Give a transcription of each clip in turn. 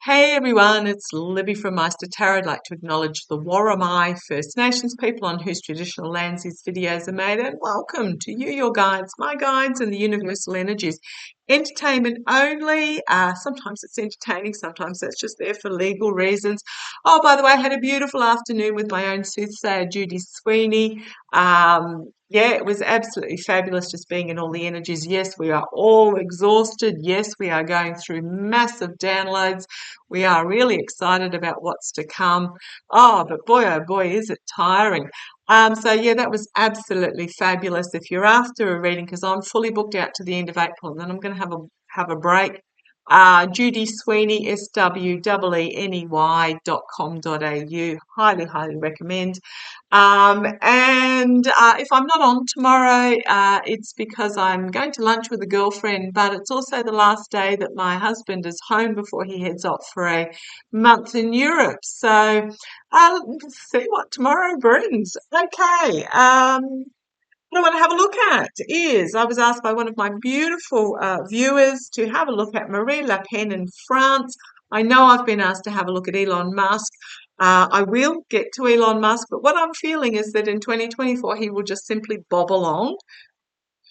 Hey everyone, it's Libby from maighstirtarot. I'd like to acknowledge the Worimi First Nations people on whose traditional lands these videos are made, and welcome to you, your guides, my guides, and the universal energies. Entertainment only. Sometimes it's entertaining, sometimes it's just there for legal reasons. Oh, by the way, I had a beautiful afternoon with my own soothsayer, Judy Sweeney. Yeah, it was absolutely fabulous just being in all the energies. Yes, we are all exhausted. Yes, we are going through massive downloads. We are really excited about what's to come. Oh boy, is it tiring. So yeah, that was absolutely fabulous. If you're after a reading, because I'm fully booked out to the end of April, and then I'm going to have a break. Judy Sweeney, SWEENEY.com.au. Highly recommend. And if I'm not on tomorrow, it's because I'm going to lunch with a girlfriend, but it's also the last day that my husband is home before he heads off for a month in Europe. So let's see what tomorrow brings. Okay. What I want to have a look at is I was asked by one of my beautiful viewers to have a look at Marie Le Pen in France. I know I've been asked to have a look at Elon Musk. I will get to Elon Musk, but what I'm feeling is that in 2024 he will just simply bob along,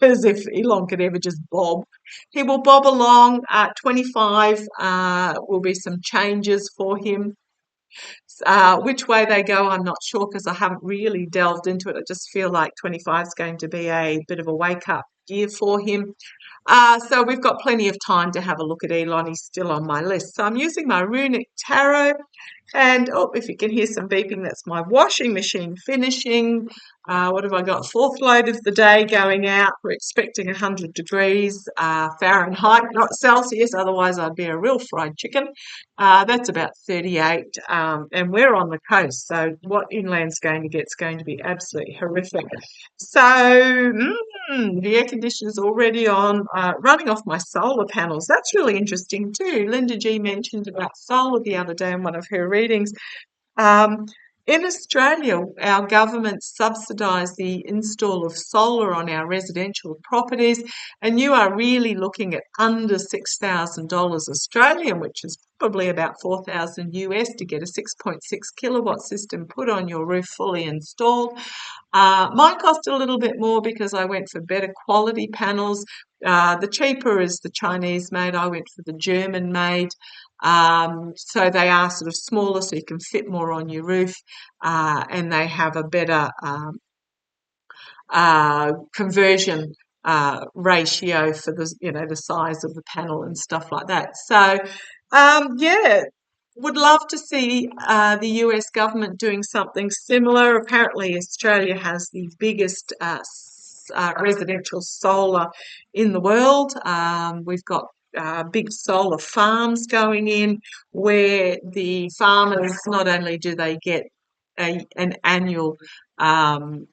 as if Elon could ever just bob. He will bob along. 25 will be some changes for him. Which way they go, I'm not sure because I haven't really delved into it. I just feel like 25 is going to be a bit of a wake up year for him. So we've got plenty of time to have a look at Elon. He's still on my list. So I'm using my runic tarot. And oh, if you can hear some beeping, that's my washing machine finishing. What have I got? Fourth load of the day going out. We're expecting 100 degrees Fahrenheit, not Celsius. Otherwise, I'd be a real fried chicken. That's about 38. And we're on the coast. So what inland's going to get is going to be absolutely horrific. So the air conditioner's already on, running off my solar panels. That's really interesting too. Linda G mentioned about solar the other day in one of her readings. Um, in Australia, our government subsidise the install of solar on our residential properties, and you are really looking at under $6,000 Australian, which is probably about 4,000 US to get a 6.6 kilowatt system put on your roof fully installed. Mine cost a little bit more because I went for better quality panels. The cheaper is the Chinese made. I went for the German made. So they are sort of smaller, so you can fit more on your roof, and they have a better conversion ratio for the size of the panel and stuff like that. So yeah, would love to see the US government doing something similar. Apparently, Australia has the biggest residential solar in the world. We've got big solar farms going in where the farmers not only do they get an annual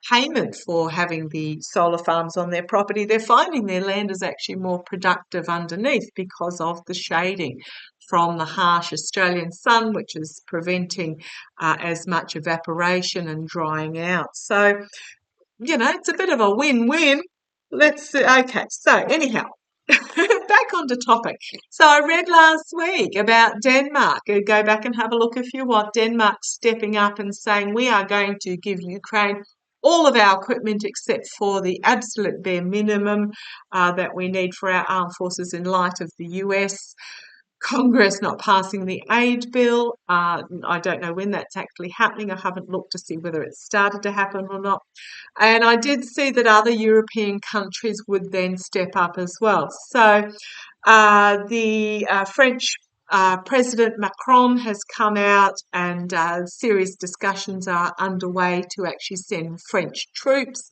payment for having the solar farms on their property, they're finding their land is actually more productive underneath because of the shading from the harsh Australian sun, which is preventing as much evaporation and drying out. So, it's a bit of a win-win. Let's see. Okay, so anyhow, back onto topic. So I read last week about Denmark. Go back and have a look if you want. Denmark stepping up and saying we are going to give Ukraine all of our equipment except for the absolute bare minimum that we need for our armed forces in light of the US Congress not passing the aid bill. I don't know when that's actually happening. I haven't looked to see whether it's started to happen or not. And I did see that other European countries would then step up as well. So the French President Macron has come out and serious discussions are underway to actually send French troops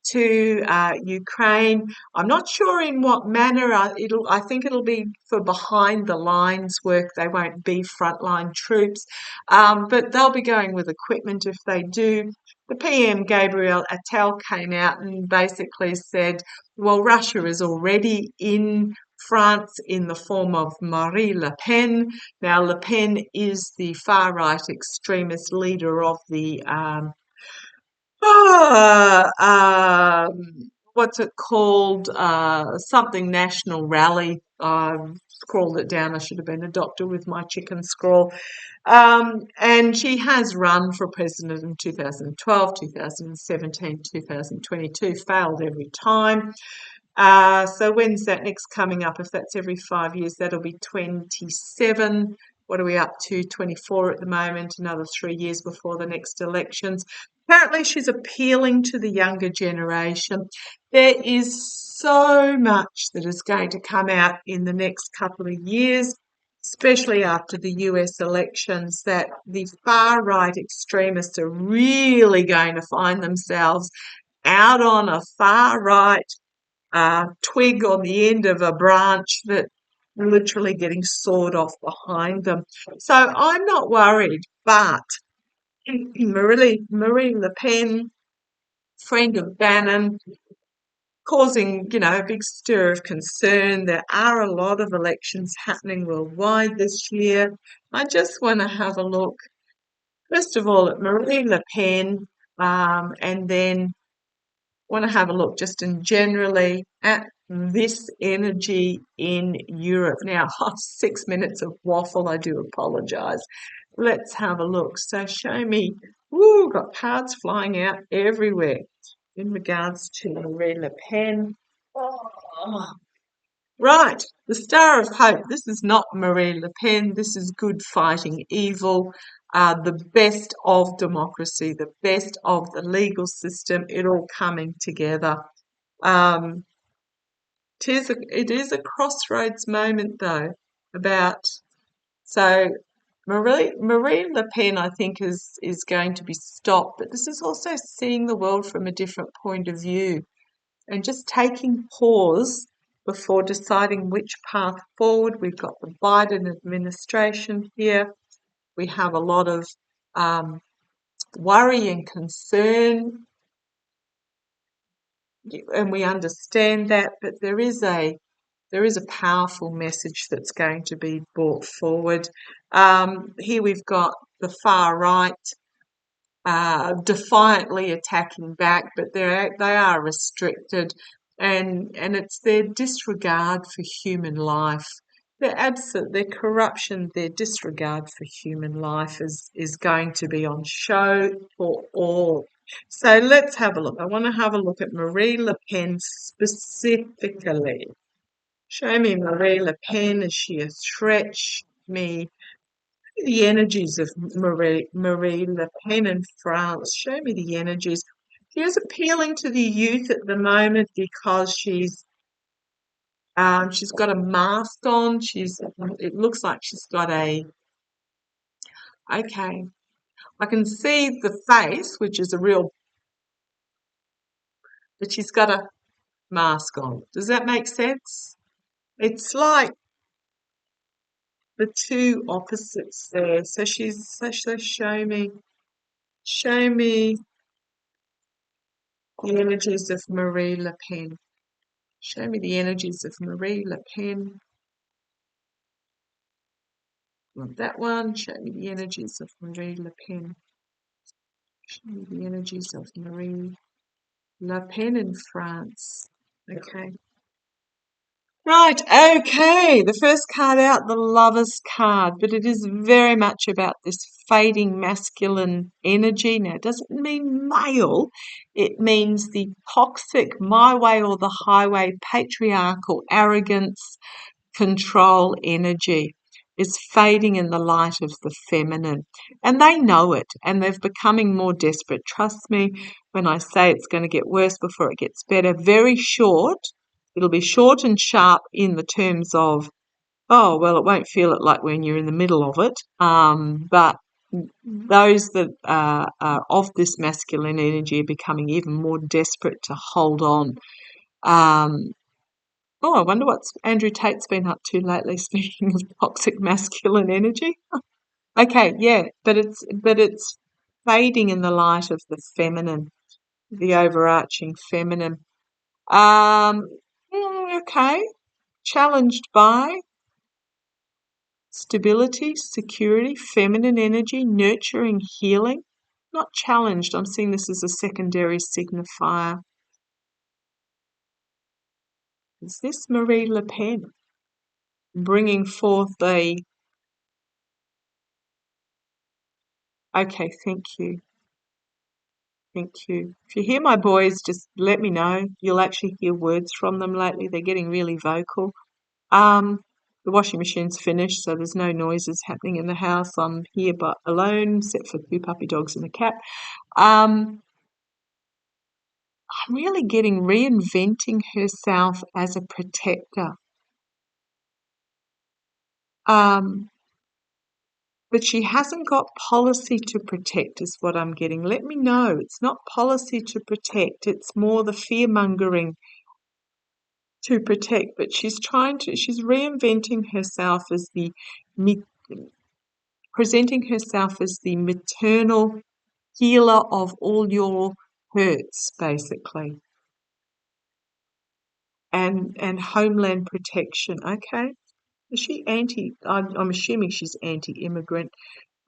to Ukraine. I'm not sure in what manner. I think it'll be for behind the lines work. They won't be frontline troops, but they'll be going with equipment if they do. The PM Gabriel Attal came out and basically said, well, Russia is already in France in the form of Marie Le Pen. Now, Le Pen is the far-right extremist leader of the what's it called? Something national rally. I've scrawled it down. I should have been a doctor with my chicken scrawl. And she has run for president in 2012, 2017, 2022, failed every time. So when's that next coming up? If that's every 5 years, that'll be 27. What are we up to? 24 at the moment, another 3 years before the next elections. Apparently she's appealing to the younger generation. There is so much that is going to come out in the next couple of years, especially after the US elections, that the far-right extremists are really going to find themselves out on a far-right twig on the end of a branch that literally getting sawed off behind them. So I'm not worried, but Marine Le Pen, friend of Bannon, causing, a big stir of concern. There are a lot of elections happening worldwide this year. I just want to have a look, first of all, at Marine Le Pen, and then want to have a look just in generally at this energy in Europe. Now, 6 minutes of waffle, I do apologise. Let's have a look. So show me, got cards flying out everywhere in regards to Marie Le Pen. Oh, right, the Star of Hope. This is not Marie Le Pen. This is good fighting evil. The best of democracy, the best of the legal system, it all coming together. It is a crossroads moment, though, so Marie Le Pen, I think, is going to be stopped, but this is also seeing the world from a different point of view and just taking pause before deciding which path forward. We've got the Biden administration here. We have a lot of worry and concern, and we understand that, but there is a powerful message that's going to be brought forward. Here we've got the far right defiantly attacking back, but they are restricted, and it's their disregard for human life. Their corruption, their disregard for human life is going to be on show for all. So let's have a look. I want to have a look at Marie Le Pen specifically. Show me Marie Le Pen. Is she a threat? Show me the energies of Marie Le Pen in France. Show me the energies. She is appealing to the youth at the moment because she's got a mask on. It looks like she's got okay. I can see the face, which is but she's got a mask on. Does that make sense? It's like the two opposites there. So show me the energies of Marie Le Pen. Show me the energies of Marie Le Pen. Want that one. Show me the energies of Marie Le Pen. Show me the energies of Marie Le Pen in France. Okay. Right, okay. The first card out, the Lover's card, but it is very much about this fading masculine energy. Now, it doesn't mean male. It means the toxic my way or the highway patriarchal arrogance, control energy is fading in the light of the feminine. And they know it, and they're becoming more desperate. Trust me when I say it's going to get worse before it gets better. Very short. It'll be short and sharp in the terms of, oh, well, it won't feel it like when you're in the middle of it. But those that are of this masculine energy are becoming even more desperate to hold on. Oh, I wonder what Andrew Tate's been up to lately, speaking of toxic masculine energy. Okay, yeah, but it's fading in the light of the feminine, the overarching feminine. Okay, challenged by stability, security, feminine energy, nurturing, healing. Not challenged. I'm seeing this as a secondary signifier. Is this Marie Le Pen bringing forth a... Okay, thank you. Thank you. If you hear my boys, just let me know. You'll actually hear words from them lately. They're getting really vocal. The washing machine's finished, so there's no noises happening in the house. I'm here but alone, except for 2 puppy dogs and a cat. I'm really getting reinventing herself as a protector. But she hasn't got policy to protect is what I'm getting. Let me know. It's not policy to protect. It's more the fear-mongering to protect. But she's reinventing herself as presenting herself as the maternal healer of all your hurts, basically. And homeland protection. Okay. Is she I'm assuming she's anti-immigrant.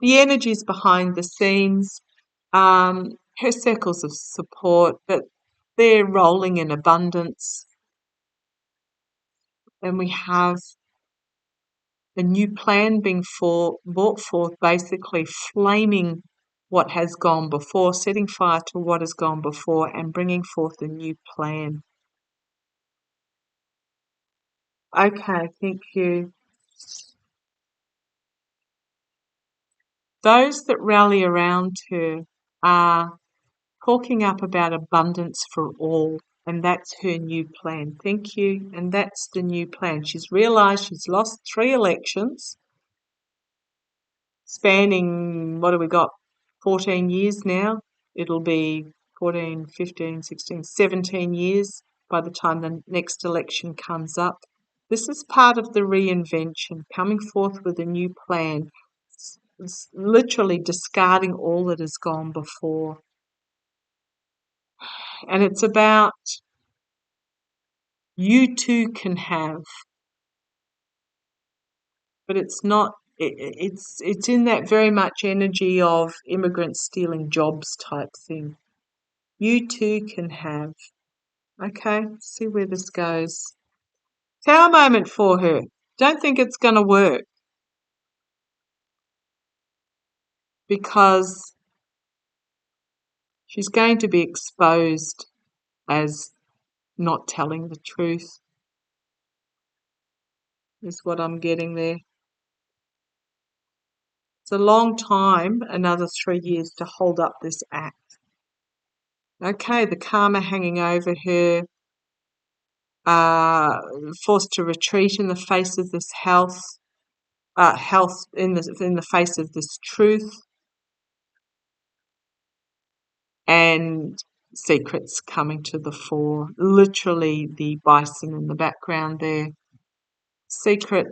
The energies behind the scenes, her circles of support, but they're rolling in abundance. And we have a new plan being brought forth, basically flaming what has gone before, setting fire to what has gone before, and bringing forth a new plan. Okay, thank you. Those that rally around her are talking up about abundance for all, and that's her new plan. Thank you. And that's the new plan. She's realised she's lost 3 elections, spanning, what have we got, 14 years now? It'll be 14, 15, 16, 17 years by the time the next election comes up. This is part of the reinvention, coming forth with a new plan. It's literally discarding all that has gone before. And it's about you too can have, but it's not, it's in that very much energy of immigrants stealing jobs type thing. You too can have. Okay, see where this goes. Tower moment for her. Don't think it's going to work, because she's going to be exposed as not telling the truth, is what I'm getting there. It's a long time, another 3 years, to hold up this act. Okay, the karma hanging over her, forced to retreat in the face of this health in the face of this truth, and secrets coming to the fore. Literally, the bison in the background there. Secret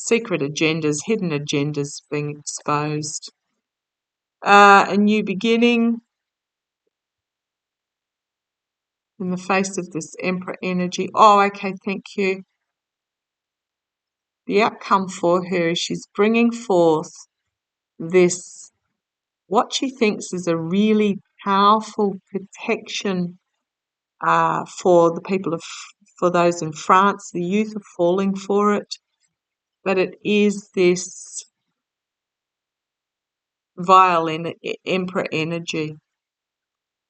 agendas, hidden agendas being exposed. A new beginning in the face of this Emperor energy. Oh, okay, thank you. The outcome for her is she's bringing forth this, what she thinks is a really powerful protection for the people for those in France. The youth are falling for it, but it is this violin Emperor energy.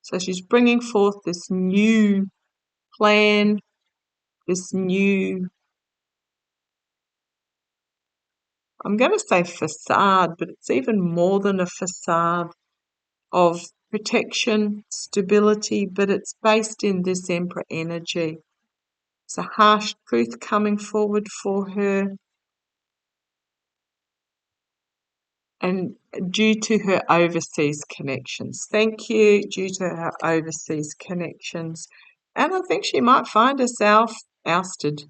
So she's bringing forth this new plan, this new, I'm going to say facade, but it's even more than a facade of protection, stability, but it's based in this Emperor energy. It's a harsh truth coming forward for her, and due to her overseas connections. Thank you, due to her overseas connections. And I think she might find herself ousted.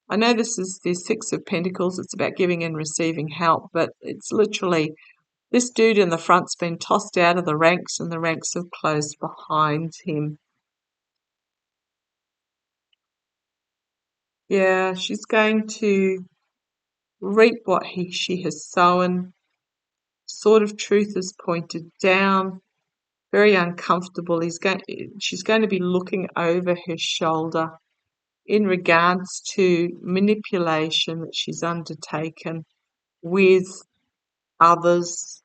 I know this is the 6 of Pentacles, it's about giving and receiving help, but it's literally this dude in the front's been tossed out of the ranks, and the ranks have closed behind him. Yeah, she's going to reap what she has sown. Sword of Truth is pointed down. Very uncomfortable. She's going to be looking over her shoulder. in regards to manipulation that she's undertaken with others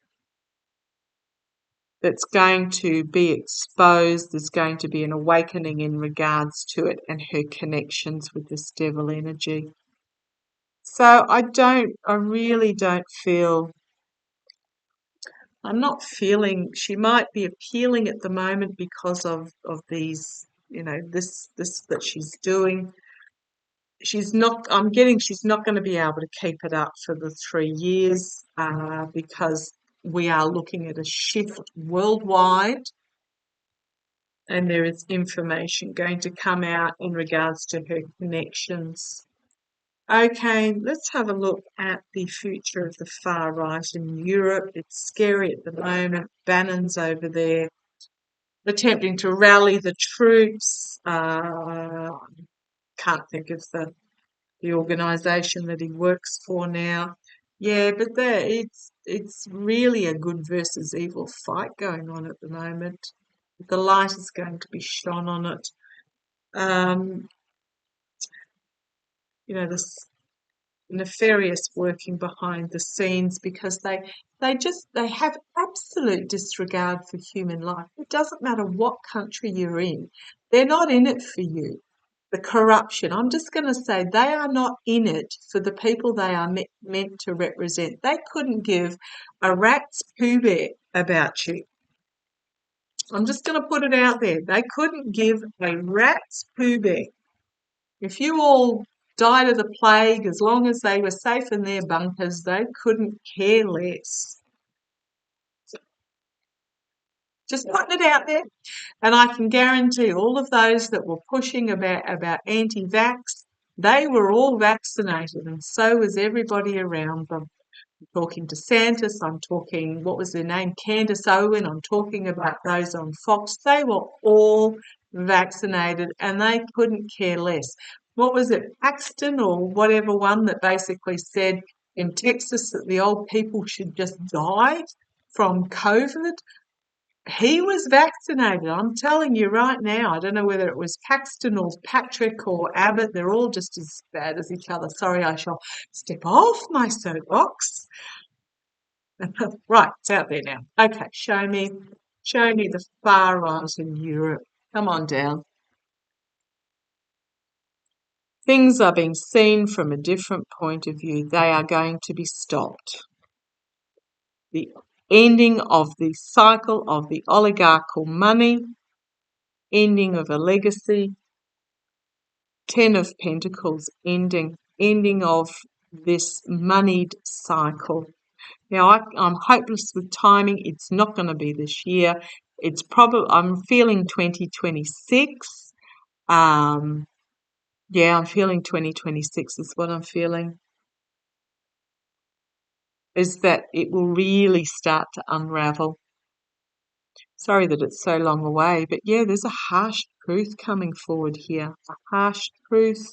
that's going to be exposed. There's going to be an awakening in regards to it and her connections with this devil energy. So I really don't feel, I'm not feeling, she might be appealing at the moment because of these, this that she's doing. She's not, I'm getting, she's not going to be able to keep it up for the 3 years because we are looking at a shift worldwide, and there is information going to come out in regards to her connections. Okay, let's have a look at the future of the far right in Europe. It's scary at the moment. Bannon's over there attempting to rally the troops. Can't think of the organisation that he works for now. Yeah, but it's really a good versus evil fight going on at the moment. The light is going to be shone on it. This nefarious working behind the scenes because they have absolute disregard for human life. It doesn't matter what country you're in. They're not in it for you. The corruption, I'm just going to say they are not in it for the people they are meant to represent. They couldn't give a rat's poo bear about you. I'm just going to put it out there. They couldn't give a rat's poo bear. If you all died of the plague, as long as they were safe in their bunkers, they couldn't care less. Just putting it out there. And I can guarantee all of those that were pushing about anti-vax, they were all vaccinated, and so was everybody around them. I'm talking DeSantis, I'm talking, what was their name, Candace Owen, I'm talking about those on Fox. They were all vaccinated and they couldn't care less. What was it, Paxton or whatever one that basically said in Texas that the old people should just die from COVID? He was vaccinated. I'm telling you right now. I don't know whether it was Paxton or Patrick or Abbott. They're all just as bad as each other. Sorry, I shall step off my soapbox. Right, it's out there now. Okay, show me the far right in Europe. Come on down. Things are being seen from a different point of view. They are going to be stopped. The ending of the cycle of the oligarchical money, ending of a legacy, 10 of Pentacles, ending of this moneyed cycle. Now, I'm hopeless with timing. It's not going to be this year. It's probably, I'm feeling 2026. I'm feeling 2026 is what I'm feeling. Is that it will really start to unravel. Sorry that it's so long away, but yeah, there's a harsh truth coming forward here. A harsh truth.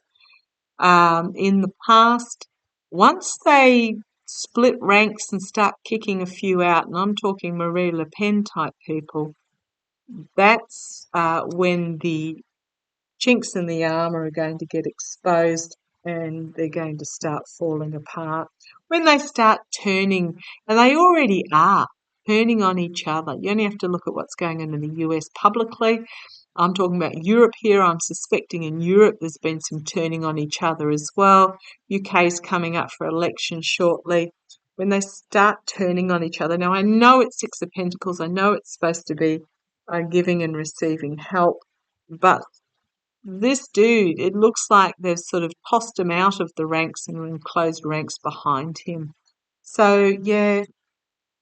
In the past, once they split ranks and start kicking a few out, and I'm talking Marie Le Pen type people, that's when the chinks in the armour are going to get exposed and they're going to start falling apart. When they start turning, and they already are, turning on each other. You only have to look at what's going on in the US publicly. I'm talking about Europe here. I'm suspecting in Europe there's been some turning on each other as well. UK's coming up for election shortly. When they start turning on each other. Now, I know it's Six of Pentacles. I know it's supposed to be giving and receiving help. But this dude, it looks like they've sort of tossed him out of the ranks and enclosed ranks behind him. So, yeah,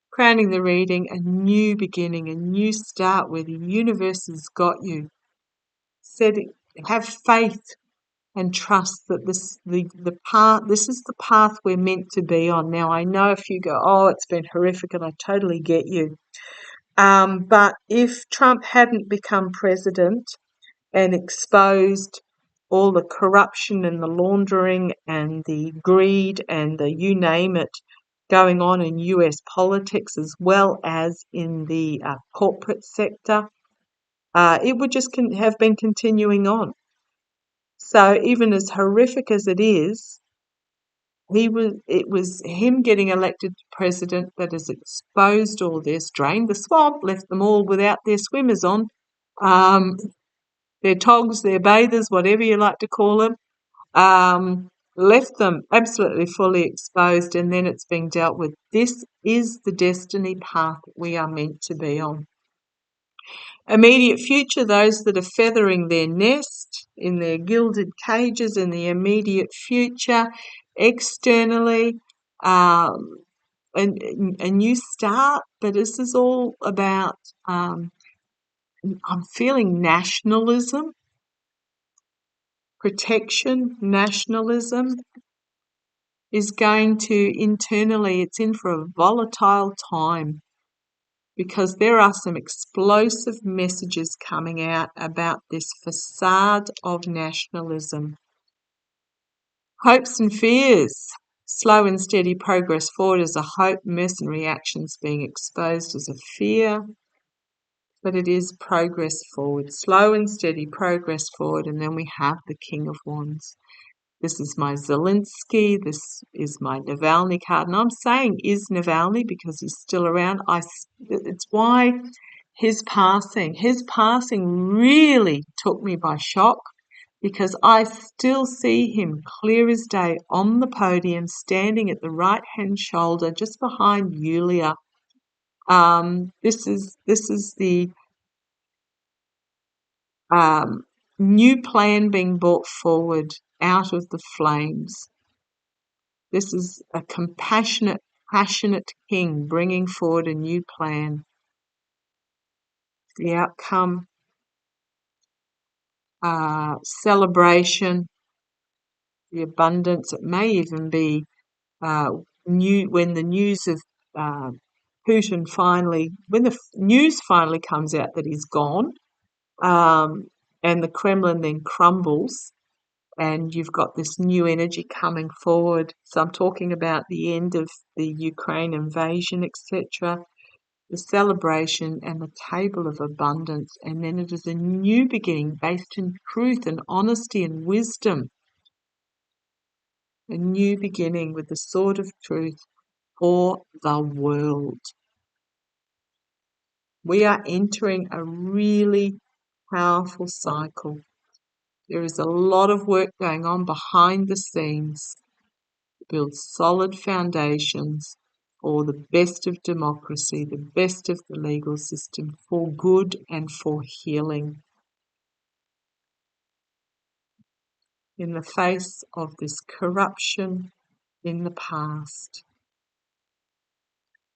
crowning the reading, a new beginning, a new start where the universe has got you. Said, have faith and trust that this is the path we're meant to be on. Now, I know if you go, oh, it's been horrific, and I totally get you. But if Trump hadn't become president and exposed all the corruption and the laundering and the greed and the you name it going on in US politics as well as in the corporate sector, it would just have been continuing on. So even as horrific as it is, it was him getting elected president that has exposed all this, drained the swamp, left them all without their swimmers on, um, their togs, their bathers, whatever you like to call them, left them absolutely fully exposed, and then it's being dealt with. This is the destiny path we are meant to be on. Immediate future, those that are feathering their nest in their gilded cages in the immediate future, externally, a new start. But this is all about, I'm feeling nationalism, protection, nationalism is going to internally, it's in for a volatile time, because there are some explosive messages coming out about this facade of nationalism. Hopes and fears. Slow and steady progress forward as a hope, mercenary actions being exposed as a fear, but it is progress forward, slow and steady progress forward. And then we have the King of Wands. This is my Zelensky, this is my Navalny card. And I'm saying is Navalny because he's still around. It's why his passing really took me by shock, because I still see him clear as day on the podium, standing at the right-hand shoulder just behind Yulia. This is the new plan being brought forward out of the flames. This is a compassionate, passionate king bringing forward a new plan. The outcome, celebration, the abundance. It may even be new when the news of Putin when the news finally comes out that he's gone, and the Kremlin then crumbles, and you've got this new energy coming forward. So I'm talking about the end of the Ukraine invasion, etc., the celebration and the table of abundance, and then it is a new beginning based in truth and honesty and wisdom. A new beginning with the sword of truth for the world. We are entering a really powerful cycle. There is a lot of work going on behind the scenes to build solid foundations for the best of democracy, the best of the legal system, for good and for healing. In the face of this corruption in the past.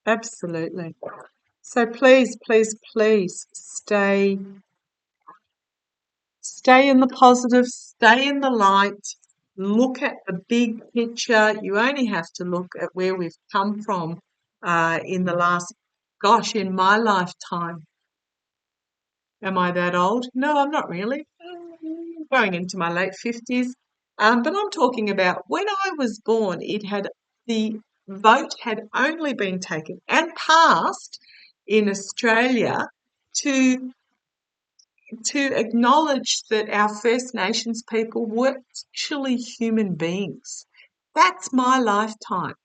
Absolutely. So please, please, please stay in the positive, stay in the light, look at the big picture. You only have to look at where we've come from in the last, in my lifetime. Am I that old? No, I'm not really. Going into my late 50s. But I'm talking about when I was born, the vote had only been taken and passed in Australia to acknowledge that our First Nations people were actually human beings. That's my lifetime.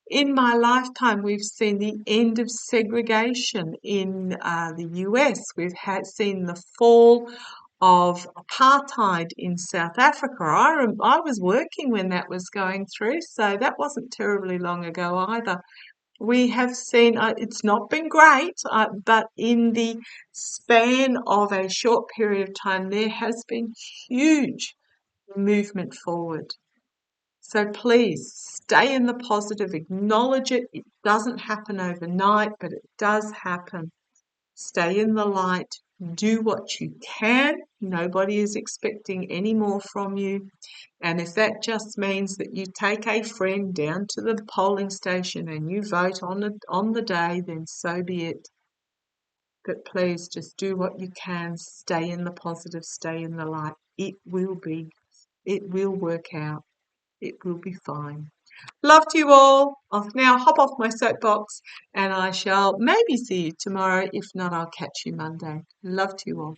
In my lifetime, we've seen the end of segregation in the US. We've seen the fall of apartheid in South Africa. I was working when that was going through, so that wasn't terribly long ago either. We have seen, it's not been great, but in the span of a short period of time, there has been huge movement forward. So please stay in the positive, acknowledge it. It doesn't happen overnight, but it does happen. Stay in the light, do what you can. Nobody is expecting any more from you. And if that just means that you take a friend down to the polling station and you vote on the day, then so be it. But please just do what you can. Stay in the positive, stay in the light. It will work out. It will be fine. Love to you all. I'll now hop off my soapbox and I shall maybe see you tomorrow. If not, I'll catch you Monday. Love to you all.